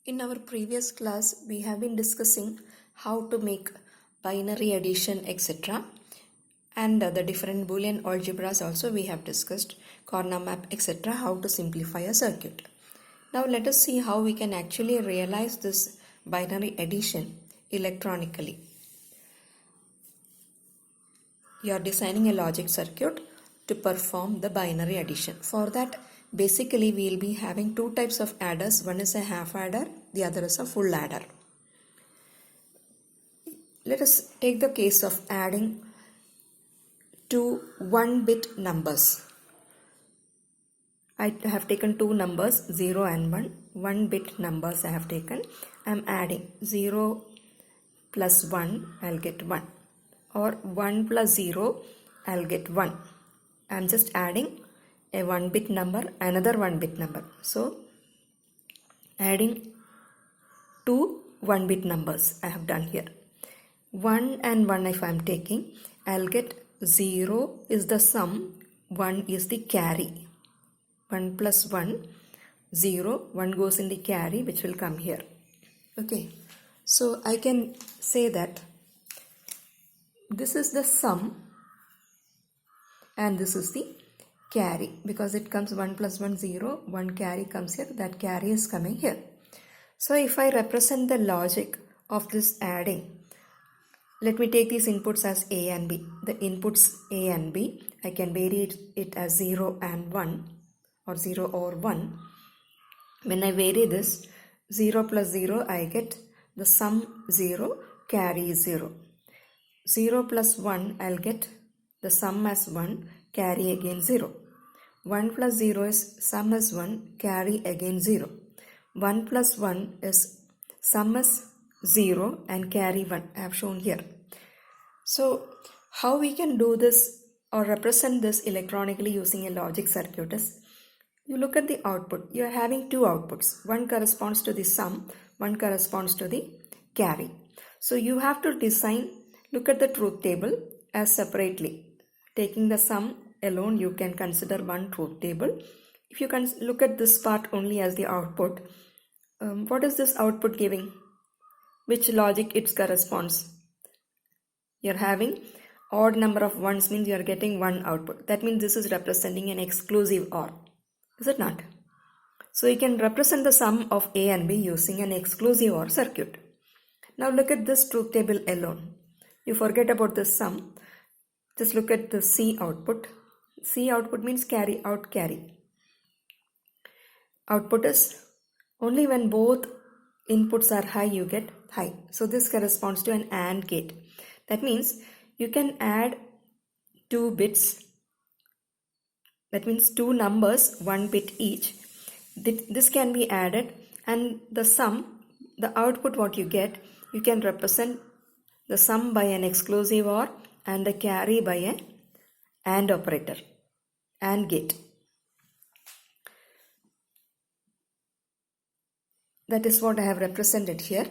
In our previous class, we have been discussing how to make binary addition, etc. And the different Boolean algebras also we have discussed, corner map, etc. How to simplify a circuit. Now let us see how we can actually realize this binary addition electronically. You are designing a logic circuit to perform the binary addition. For that, basically we will be having two types of adders. One is a half adder, the other is a full adder. Let us take the case of adding two 1-bit numbers. I have taken two numbers 0 and 1 bit numbers I have taken. I am adding 0 plus 1, I'll get 1, or 1 plus 0, I'll get 1. I am just adding a 1-bit number, another 1-bit number. So adding two 1-bit numbers I have done here. 1 and 1 if I am taking, I'll get 0 is the sum, 1 is the carry. 1 plus 1, 0, 1 goes in the carry which will come here. Okay, so I can say that this is the sum and this is the carry, because it comes 1 plus 1, 0, 1 carry comes here, that carry is coming here. So if I represent the logic of this adding, let me take these inputs as A and B. The inputs A and B, I can vary it as 0 and 1 or 0 or 1. When I vary this, 0 plus 0, I get the sum 0, carry is 0. 0 plus 1, I'll get the sum as 1, carry again 0. 1 plus 0 is sum as 1, carry again 0. 1 plus 1 is sum as 0 and carry 1. I have shown here. So how we can do this or represent this electronically using a logic circuit is, you look at the output. You are having two outputs. One corresponds to the sum, one corresponds to the carry. So you have to design, look at the truth table as separately. Taking the sum alone, you can consider one truth table. If you can look at this part only as the output, what is this output giving? Which logic it corresponds? You are having odd number of ones, means you are getting one output. That means this is representing an exclusive OR. Is it not? So you can represent the sum of A and B using an exclusive OR circuit. Now look at this truth table alone. You forget about the sum. Just look at the C output. C output means carry out carry. Output is only when both inputs are high you get high. So this corresponds to an AND gate. That means you can add 2 bits. That means two numbers, 1 bit each. This can be added, and the sum, the output what you get, you can represent the sum by an exclusive OR and the carry by an AND operator, AND gate. That is what I have represented here.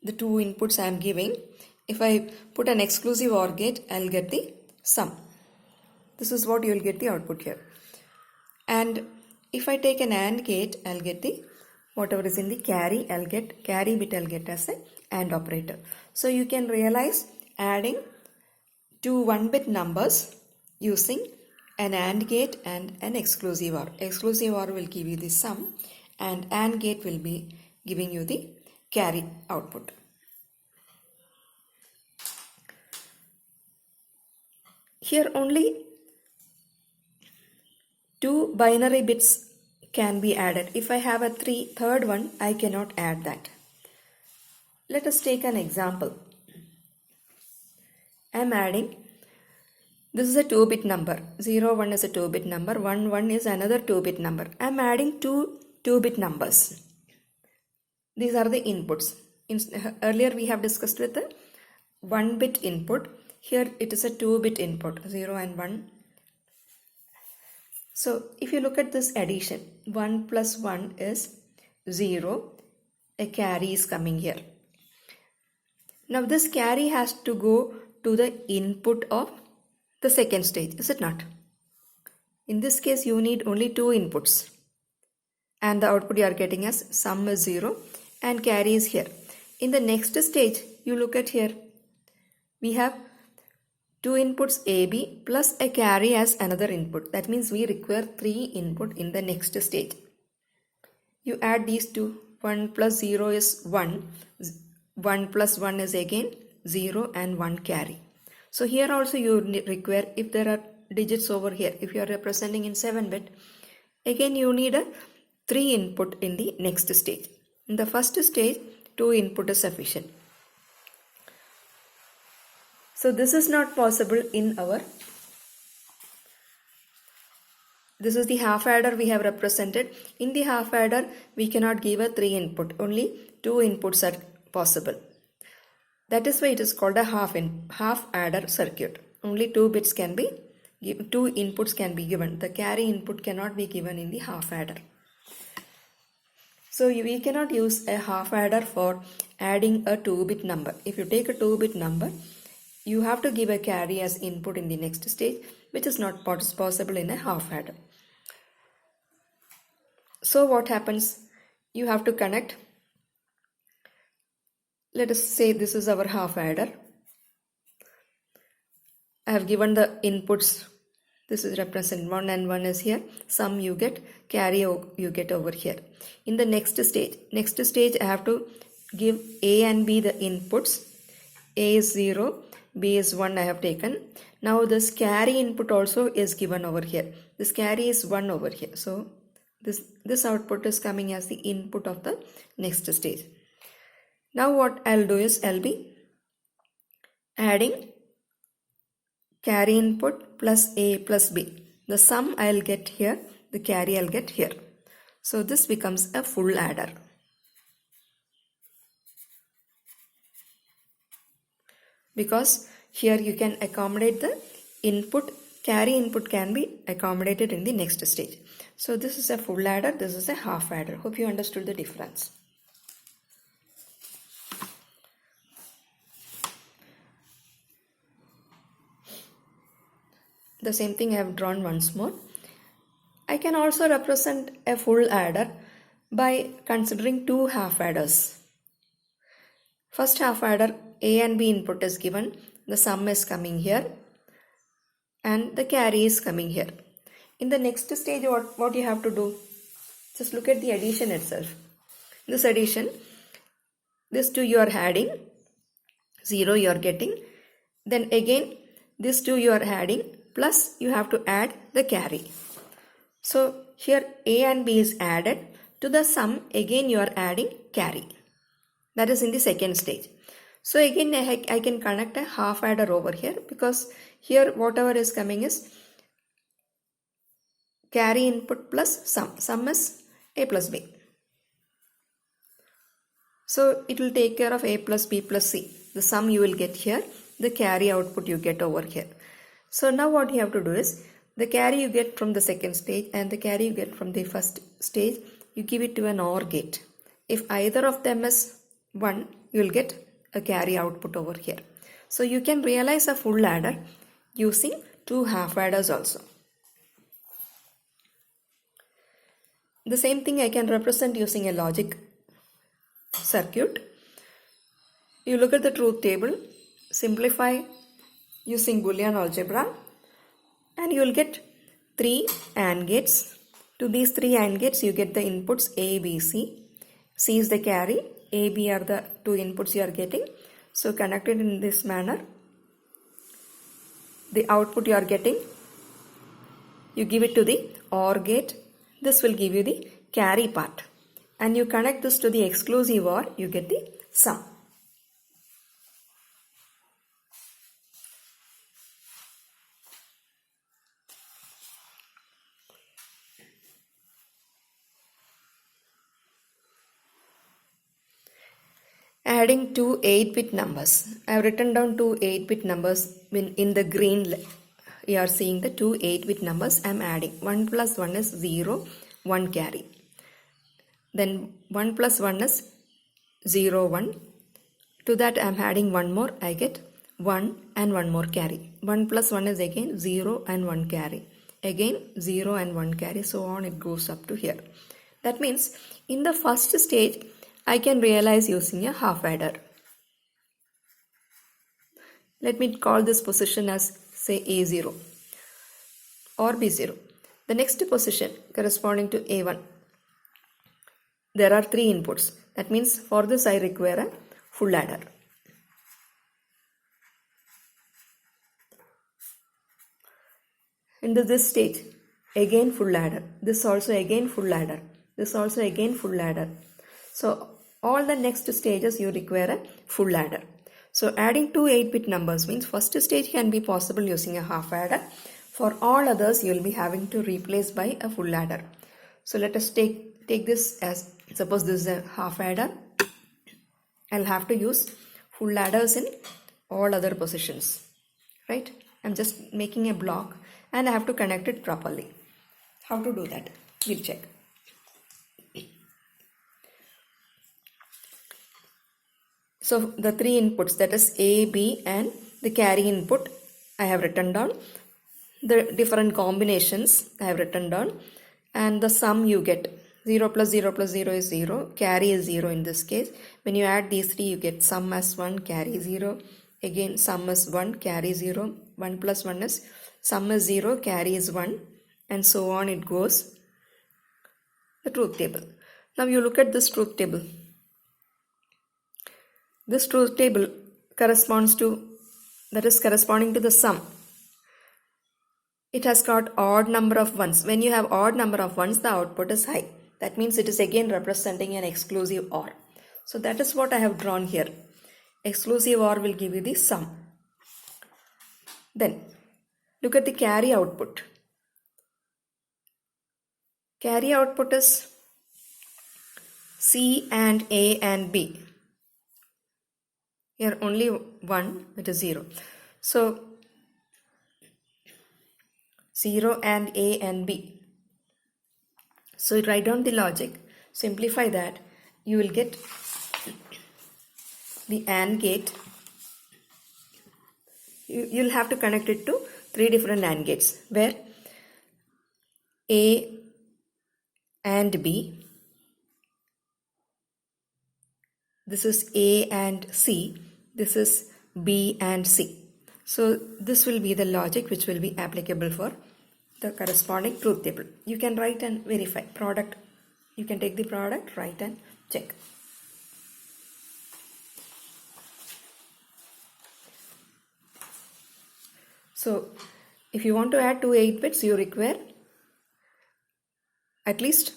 The two inputs I am giving. If I put an exclusive OR gate, I will get the sum. This is what you will get the output here. And if I take an AND gate, I will get the whatever is in the carry, I will get carry bit, I will get as an AND operator. So you can realize adding two 1-bit numbers using an AND gate and an exclusive OR. Exclusive OR will give you the sum and AND gate will be giving you the carry output. Here only two binary bits can be added. If I have a third one, I cannot add that. Let us take an example. I am adding, this is a 2-bit number, 0, 1 is a 2-bit number, 1, 1 is another 2-bit number. I am adding two 2-bit numbers. These are the inputs. Earlier we have discussed with the 1-bit input. Here it is a 2-bit input, 0 and 1. So if you look at this addition, 1 plus 1 is 0. A carry is coming here. Now this carry has to go to the input of the second stage, is it not? In this case, you need only two inputs. And the output you are getting as sum is 0, and carry is here. In the next stage, you look at here. We have two inputs AB plus a carry as another input. That means we require 3 input in the next stage. You add these two. 1 plus 0 is 1. 1 plus 1 is again 0 and 1 carry. So here also you require, if there are digits over here, if you are representing in 7-bit, again you need a 3 input in the next stage. In the first stage, 2 input is sufficient. So this is not possible in our, this is the half adder we have represented. In the half adder, we cannot give a 3 input, only 2 inputs are possible. That is why it is called a half adder circuit. Only 2 bits can be, 2 inputs can be given. The carry input cannot be given in the half adder. So we cannot use a half adder for adding a 2-bit number. If you take a 2-bit number, you have to give a carry as input in the next stage, which is not possible in a half adder. So what happens? You have to connect. Let us say this is our half adder. I have given the inputs. This is represent 1 and 1 is here. Sum you get, carry you get over here. In the next stage I have to give A and B the inputs. A is 0, B is 1 I have taken. Now this carry input also is given over here. This carry is 1 over here. So this output is coming as the input of the next stage. Now what I'll do is I'll be adding carry input plus A plus B. The sum I'll get here, the carry I'll get here. So this becomes a full adder. Because here you can accommodate the input, carry input can be accommodated in the next stage. So this is a full adder, this is a half adder. Hope you understood the difference. The same thing I have drawn once more. I can also represent a full adder by considering 2 half adders. First half adder, A and B input is given, the sum is coming here and the carry is coming here. In the next stage, what you have to do? Just look at the addition itself. This addition, this 2 you are adding, 0 you are getting, then again this 2 you are adding, plus you have to add the carry. So here A and B is added, to the sum again you are adding carry. That is in the second stage. So again I can connect a half adder over here, because here whatever is coming is carry input plus sum. Sum is A plus B. So it will take care of A plus B plus C. The sum you will get here, the carry output you get over here. So now what you have to do is, the carry you get from the second stage and the carry you get from the first stage, you give it to an OR gate. If either of them is 1, you will get a carry output over here. So you can realize a full adder using 2 half adders also. The same thing I can represent using a logic circuit. You look at the truth table, simplify using Boolean algebra, and you will get 3 AND gates. To these 3 AND gates you get the inputs A, B, C. C is the carry, A, B are the 2 inputs you are getting. So connected in this manner, the output you are getting, you give it to the OR gate. This will give you the carry part. And you connect this to the exclusive OR, you get the sum. Adding 2 8-bit numbers. I have written down 2 8-bit numbers in the green. You are seeing the 2 8-bit numbers I am adding. 1 plus 1 is 0, 1 carry. Then 1 plus 1 is 0, 1. To that I am adding one more. I get 1 and 1 more carry. 1 plus 1 is again 0 and 1 carry. Again 0 and 1 carry. So on it goes up to here. That means in the first stage, I can realize using a half adder. Let me call this position as say A0 or B0. The next position corresponding to A1. There are 3 inputs. That means for this I require a full adder. In this stage, again full adder. This also again full adder. This also again full adder. So all the next stages you require a full adder. So adding two 8-bit numbers means first stage can be possible using a half adder. For all others you will be having to replace by a full adder. So let us take this as, suppose this is a half adder. I'll have to use full adders in all other positions. Right? I'm just making a block and I have to connect it properly. How to do that? We'll check. So the 3 inputs, that is A, B and the carry input, I have written down. The different combinations I have written down, and the sum you get 0 plus 0 plus 0 is 0, carry is 0 in this case. When you add these 3 you get sum as 1, carry 0, again sum is 1, carry 0, 1 plus 1 is sum is 0, carry is 1, and so on it goes. The truth table. Now you look at this truth table. This truth table corresponds to, that is corresponding to the sum. It has got odd number of ones. When you have odd number of ones, the output is high. That means it is again representing an exclusive OR. So that is what I have drawn here. Exclusive OR will give you the sum. Then look at the carry output. Carry output is C and A and B. Here only 1, it is 0. So 0 and A and B. So write down the logic, simplify that, you will get the AND gate. You'll have to connect it to 3 different AND gates where A and B, this is A and C, this is B and C. So this will be the logic which will be applicable for the corresponding truth table. You can write and verify. Product, you can take the product, write and check. So if you want to add 2 8-bits, you require at least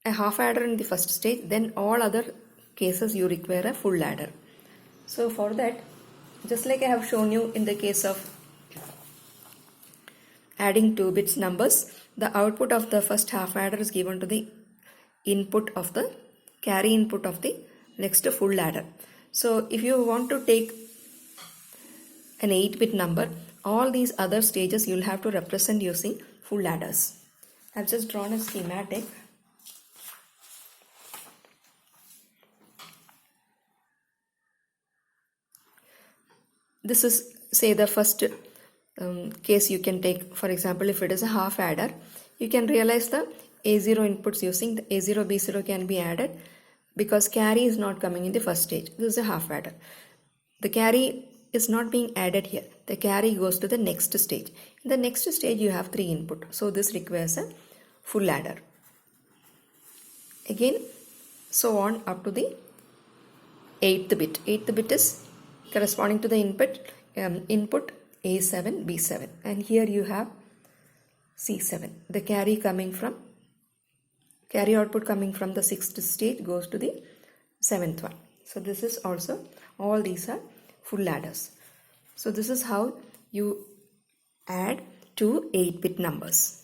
a half adder in the first stage, then all other cases you require a full adder. So for that, just like I have shown you in the case of adding 2 bits numbers, the output of the first half adder is given to the input of the carry input of the next full adder. So if you want to take an 8-bit number, all these other stages you will have to represent using full adders. I have just drawn a schematic. This is, say, the first case you can take. For example, if it is a half adder, you can realize the A0 inputs using the A0, B0 can be added because carry is not coming in the first stage. This is a half adder. The carry is not being added here. The carry goes to the next stage. In the next stage you have 3 input. So this requires a full adder. Again, so on up to the 8th bit. 8th bit is corresponding to the input A7, B7, and here you have C7. The carry output coming from the 6th stage goes to the 7th one. So this is also, all these are full adders. So this is how you add 2 8-bit numbers.